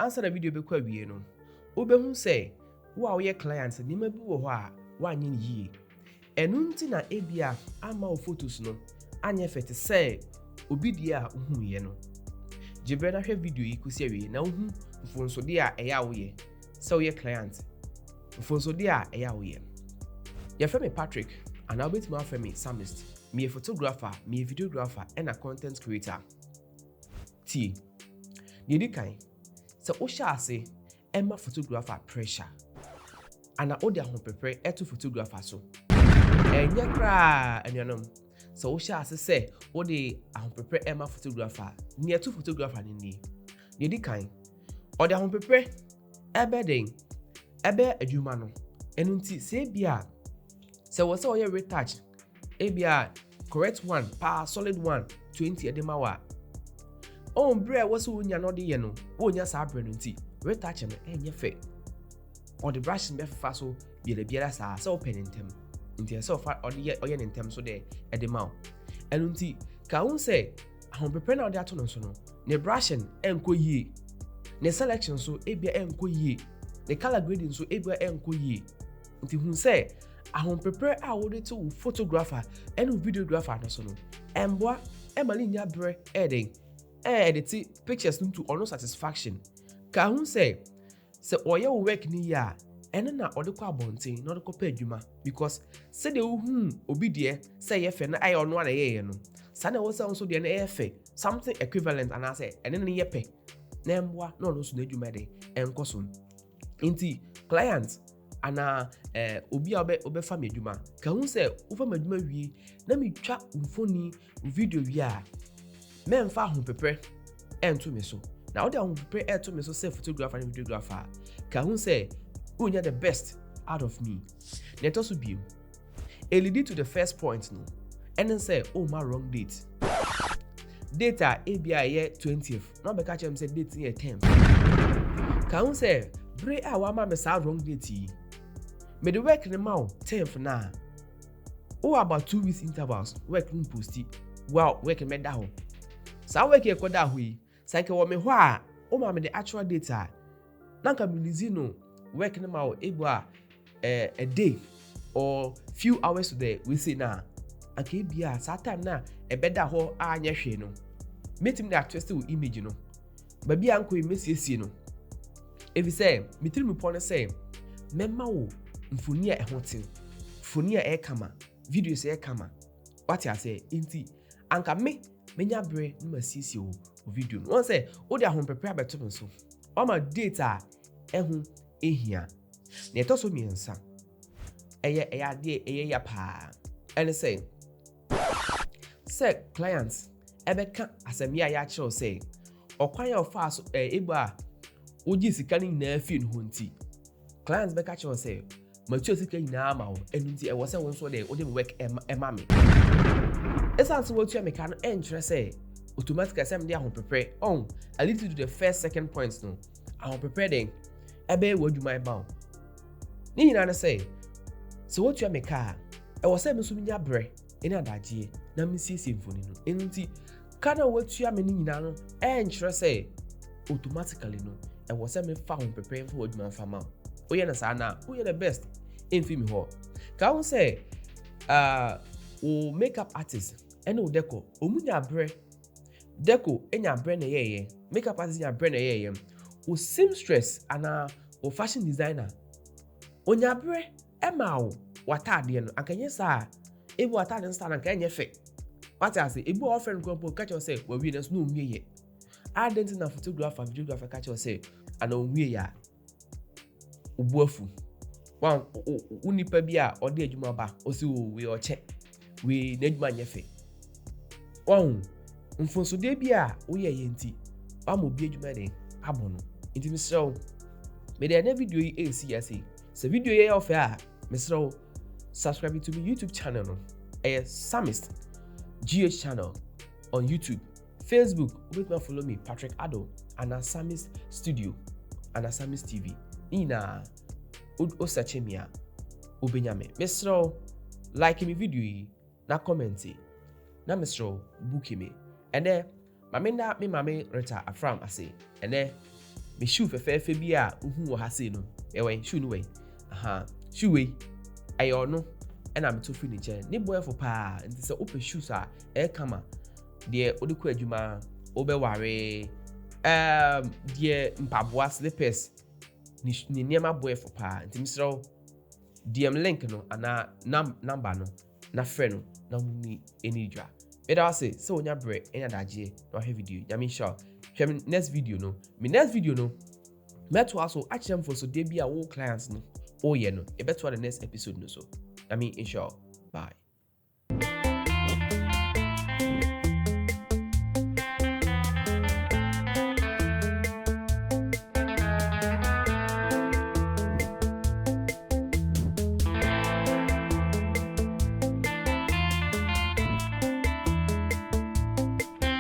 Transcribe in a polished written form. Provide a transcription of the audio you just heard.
answer the video be kwa wie no obehu say wo a wo client ni ma bi wo ho a wanye ni yie enu nti na ebia ama wo photos no anye fete say obi die a uhu ye no jibre na hwe video yi kusi awie na uhu mfonso de a eya wo ye say wo client mfonso de a eya wo ye ya femi Patrick and I'll be to my femi Psalmist me a photographer me a videographer and a content creator T Nidi kai so o sha ase Emma photographer pressure and I order home prepare to photographer so enya kra anuanom so o sha ase say o de home prepare Emma photographer near to photographer ni Nidi kai order home prepare ebe den ebe adwuma no enu nti se bia se wo se o ye retouch ebia correct one pa solid one 20 edema wa on bre wo se wonya no de ye no wonya sa bre no nti retouch no enye fe or the brush be fa so biela sa se open intem nti se ofa oye intem so de edema enu nti ka won se ahon prepare na o de ato no so no ne brushing enko yie ne selection so ebia enko yie ne color grading so ebia enko yie nti hun se ahon prepare a wo de to photographer and videographer no so no emboa emali nya bre eden edit pictures into no satisfaction ka hun se oye wo work ni ya ene na ode kwa bonten na ode ko pa adwuma because se de hu obi de se ye fe na aye ono na ye no sa na wo se so de na ye fe something equivalent and I say ene ne ye pe na emboa na ono so na adwuma de enko so nti client ana obi obe fa meduma ka hu se wo fa meduma wie na me twa mfoni video wie a me mfa ho pepe ento me so na wo de ho pepe ento me so say photographer and videographer ka hu se unya the best out of me let us be a lead to the first point no and then say oh my wrong date data ABI year 20th no be catch am say date year 10 ka hu se bre a wa ma me sa wrong date yi me the work in the mouth 10th na oh about 2 weeks intervals work in posti wow work in meda ho sa work e koda ho yi sa ke wo me ho a o ma me the actual data na ka release no work in the mouth ebo a day or few hours today we say na aka bia sa time na e beda ho anya hwe no meeting that twist with image no ba bia anko e mesiesie no if you say mitiri mi pon say memma wo mfoni a ehoten mfoni a kama videos kama what I say inti anka menya bre na masiesie o video no won say o de ahon prepare beto no so o ma data ehun ehia na etoso miensa eye ade eye ya pa and say clients ebeka asemi ya kire say okwan ya ofa so ebo a oji sika ni na afi no nti clients beka kire say macho sika nyina ma wo enu nti e wo se won so de o de work ema me esa so wotu me kan entre say automatically say me de ahon prepare on a little to the first second points no ahon prepare den ebe wo adwuma ba o ni nyina na say so wotu me ka e wo se me so nya bre eni adagie na me siesie mfoni no enu nti kana wotu me ni nyina no entre say automatically no e wo se me fa ahon prepare for adwuma fa ma oye na sana oye the best in film ho ka won say o makeup artist and o deco omunya bre deco enya bre na yeye makeup artist enya bre na yeye o seamstress ana o fashion designer onya bre ema o watade no akanye sa ebu watade nsta na kanye fe what I say ebu offering group catch say we wi na so no nwie ye identity na photographer videographer catch say ana onwie ya obuafu wan unipa bia ode adwuma ba osi we oche we n'adwuma nyefe wan mfonso de bia wo ye yenti am obi adwuma den abono nti misrew me de na video yi ACSA se video ye ofe a misrew subscribe to my YouTube channel no Psalmist GH channel on YouTube Facebook wait me follow me Patrick Ado and Psalmist Studio and Psalmist TV ina o search me a obenyame mesro like me video yi na comment na mesro book me ene mame na me mame reta afram ase ene me shoe fefefe bi a uhu wo ha sei no ewe shoe no we shoe we ayo no na me to free ni chen ne boy for pa nti se open shoes a kama de odekọ adwuma obeware de mpaboa slippers ni niema boy for pa nti misro DM link no ana number no na friend no na ni eni dwa better say so onya bre enya daje no have video ya me sure next video no meto aso achem for so dey bia wo clients no oh yeah no e better the next episode no so I mean inshallah bye.